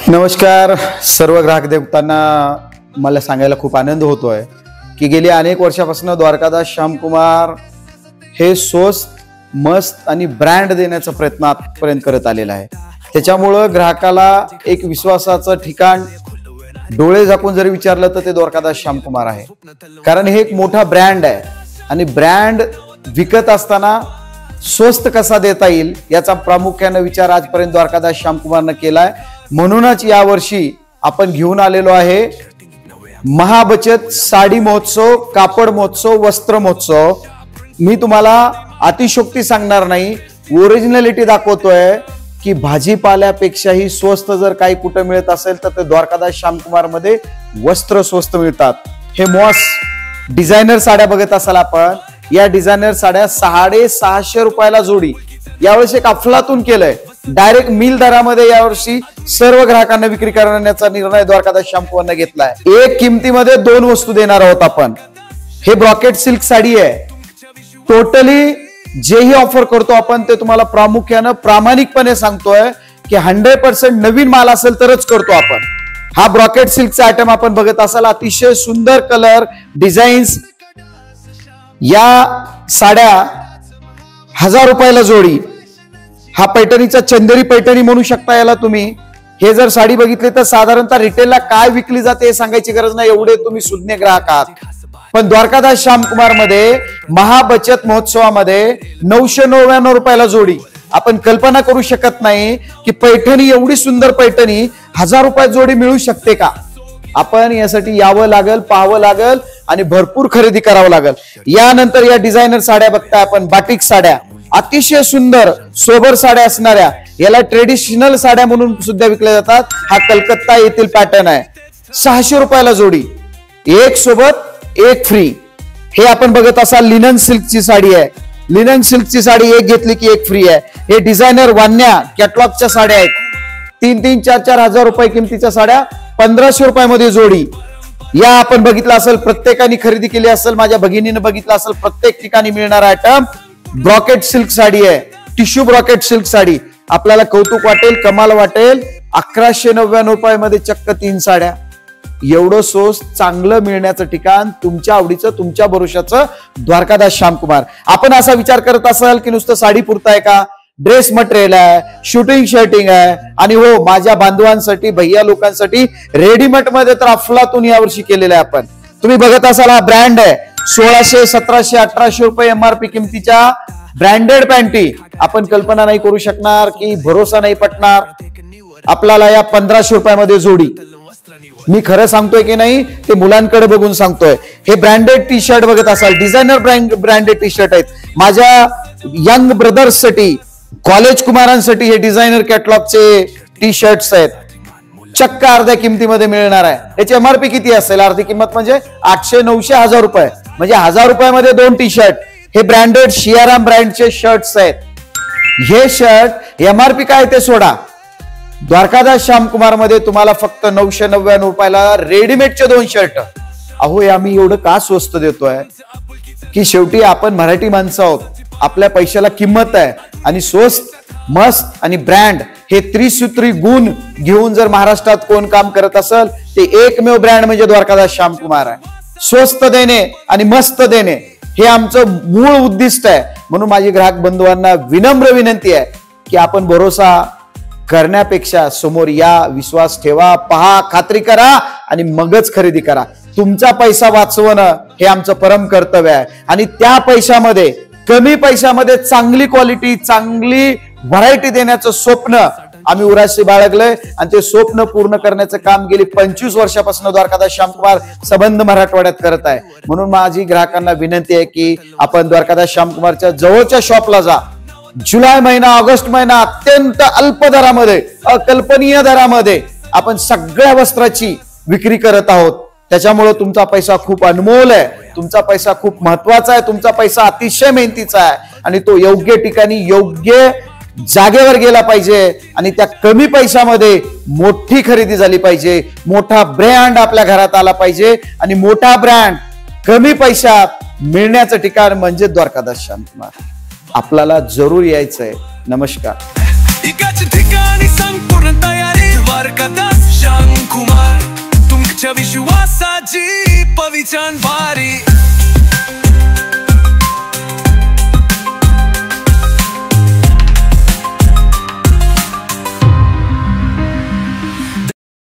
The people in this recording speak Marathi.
नमस्कार सर्व ग्राहक देवतांना मला सांगायला खूप आनंद होतोय की गेली अनेक वर्षापासून द्वारकादास श्यामकुमार हे स्वस्त मस्त आणि ब्रँड देण्याचा प्रयत्न आजपर्यंत करत आलेला आहे। त्याच्यामुळे ग्राहकाला एक विश्वासाचं ठिकाण डोळे झाकून जर विचारलं तर ते द्वारकादास श्यामकुमार आहे, कारण हे एक मोठा ब्रँड आहे आणि ब्रँड विकत असताना स्वस्त कसा देता येईल याचा प्रामुख्याने विचार आजपर्यंत द्वारकादास श्यामकुमारने केलाय। म्हणूनच या वर्षी आपण घेऊन आलेलो आहे महाबचत साडी महोत्सव, कापड महोत्सव, वस्त्र महोत्सव। मी तुम्हाला अतिशयोक्ती सांगणार नाही, ओरिजिनलिटी दाखवतोय की भाजीपाल्यापेक्षाही स्वस्त जर काही कुठे मिळत असेल तर ते द्वारकादास श्यामकुमार मध्ये वस्त्र स्वस्त मिळतात। हे मॉस डिझायनर साड्या बघत असाल आपण, या डिझायनर साड्या 650 रुपयाला जोडी यावर्षी एक अफलातून केलंय। डायरेक्ट मिल दरामध्ये यावर्षी सर्व ग्राहकांना विक्री करण्याचा निर्णय द्वारकादास श्यामकुमारने घेतलाय। एक किमतीमध्ये दोन वस्तू देणार आहोत आपण। हे ब्रॉकेट सिल्क साडी आहे। टोटली जेही ऑफर करतो आपण ते तुम्हाला प्रामुख्याने प्रामाणिकपणे सांगतोय की 100% नवीन माल असेल तरच करतो आपण। हा ब्रॉकेट सिल्कचा आयटम आपण बघत असाल, अतिशय सुंदर कलर डिझाईन्स। या साड्या 1000 रुपयाला जोडी। हा पैठणीचा चंदेरी पैठणी म्हणू शकता याला तुम्ही। हे जर साडी बघितली तर साधारणतः रिटेलला काय विकली जाते हे सांगायची गरज नाही, एवढे तुम्ही सुज्ञ ग्राहक आहात। पण द्वारकादास श्यामकुमार मध्ये महाबचत महोत्सवामध्ये 999 रुपयाला जोडी। आपण कल्पना करू शकत नाही की पैठणी, एवढी सुंदर पैठणी 1000 रुपयात जोडी मिळू शकते का। आपण यासाठी यावं लागल, पाहावं लागल आणि भरपूर खरेदी करावं लागल। यानंतर या डिझायनर साड्या बघताय आपण, बाटिक साड्या, अतिशय सुंदर सोबर साड्या असणाऱ्या, याला ट्रेडिशनल साड्या म्हणून सुद्धा विकल्या जातात। हा कलकत्ता येथील पॅटर्न आहे। 600 रुपयाला जोडी, एक सोबत एक फ्री। हे आपण बघत असाल लिनन सिल्कची साडी आहे। लिनन सिल्कची साडी एक घेतली की एक फ्री आहे। हे डिझायनर वान्या कॅटलॉगच्या साड्या आहेत। 3-3, 4-4 हजार रुपये किमतीच्या साड्या 1500 रुपयामध्ये जोडी। या आपण बघितलं असेल, प्रत्येकाने खरेदी केली असेल, माझ्या भगिनीने बघितलं असेल, प्रत्येक ठिकाणी मिळणारा आयटम ब्रॉकेट सिल्क साडी आहे। Tissue brocade silk sari. आपल्याला कौतुक वाटेल, कमाल वाटेल, 1199 रुपयामध्ये चक्क 3 साड्या। एवढं स्वस्त चांगलं मिळण्याचं ठिकाण तुमच्या आवडीचं, तुमच्या भरोशाचं द्वारकादास श्यामकुमार। आपण असा विचार करत असाल की नुसतं साडी पुरताय का, ड्रेस मटेरियल आहे, शूटिंग शर्टिंग आहे, आणि हो माझ्या बांधवांसाठी, भैया लोकांसाठी रेडीमेड मध्ये तर अफलातून यावर्षी केलेलं आहे आपण। तुम्ही बघत असाल हा ब्रँड आहे। 1600, 1700, 1800 रुपये MRP किमतीच्या ब्रँडेड पॅन्टी। आपण कल्पना नाही करू शकणार की भरोसा नाही पटणार आपल्याला या 1500 रुपयामध्ये जोडी। मी खरं सांगतोय की नाही ते मुलांकडे बघून सांगतोय। हे ब्रँडेड टी शर्ट बघत असाल, डिझायनर ब्रँडेड टी शर्ट आहेत। माझ्या यंग ब्रदर्स साठी, कॉलेज कुमारांसाठी हे डिझायनर कॅटलॉगचे टी शर्ट्स आहेत। चक्क अर्ध्या किमतीमध्ये मिळणार आहे। याची MRP किती असेल? अर्धी किंमत म्हणजे 800, 900, 1000 रुपये, म्हणजे 1000 रुपयामध्ये 2 टी शर्ट। हे ब्रँडेड शियाराम ब्रँडचे शर्ट्स आहेत। हे शर्ट MRP काय ते सोडा, द्वारकादास श्यामकुमार मध्ये तुम्हाला फक्त 999 रुपयाला रेडीमेडचे 2 शर्ट। अहो आम्ही एवढं का स्वस्त देतोय की शेवटी आपण मराठी माणसं आहोत, आपल्या पैशाला किंमत आहे, आणि स्वस्त मस्त आणि ब्रँड हे त्रिसूत्री गुण घेऊन जर महाराष्ट्रात कोण काम करत असेल ते एकमेव ब्रँड म्हणजे द्वारकादास श्यामकुमार आहे। स्वस्त देणे आणि मस्त देणे हे आमचं मूळ उद्दिष्ट आहे। म्हणून माझी ग्राहक बंधूंना विनम्र विनंती आहे की आपण भरोसा करण्यापेक्षा समोर या, विश्वास ठेवा, पहा, खात्री करा आणि मगच खरेदी करा। तुमचा पैसा वाचवणं हे आमचं परम कर्तव्य आहे, आणि त्या पैशामध्ये, कमी पैशामध्ये चांगली क्वालिटी, चांगली व्हरायटी देण्याचं स्वप्न आम्ही उराशी बाळगलंय, आणि ते स्वप्न पूर्ण करण्याचं काम गेली 25 वर्षापासून द्वारकादास श्यामकुमार संबंध मराठवाड्यात करत आहे। म्हणून माझी ग्राहकांना विनंती आहे की आपण द्वारकादास श्यामकुमारच्या जवळच्या शॉपला जा। जुलै महिना, ऑगस्ट महिना अत्यंत अल्प दरामध्ये, अकल्पनीय दरामध्ये आपण सगळ्या वस्त्राची विक्री करत आहोत। त्याच्यामुळे तुमचा पैसा खूप अनमोल आहे, तुमचा पैसा खूप महत्वाचा आहे, तुमचा पैसा अतिशय मेहनतीचा आहे, आणि तो योग्य ठिकाणी, योग्य जागेवर गेला पाहिजे, आणि त्या कमी पैशामध्ये मोठी खरेदी झाली पाहिजे, मोठा ब्रँड आपल्या घरात आला पाहिजे, आणि मोठा ब्रँड कमी पैशात मिळण्याचं ठिकाण म्हणजे द्वारकादास श्यामकुमार। आपल्याला जरूर यायचंय। नमस्कार। ठिकाणी संपूर्ण तयारी द्वारकादास तुमच्या विश्वासाची पविचन भारी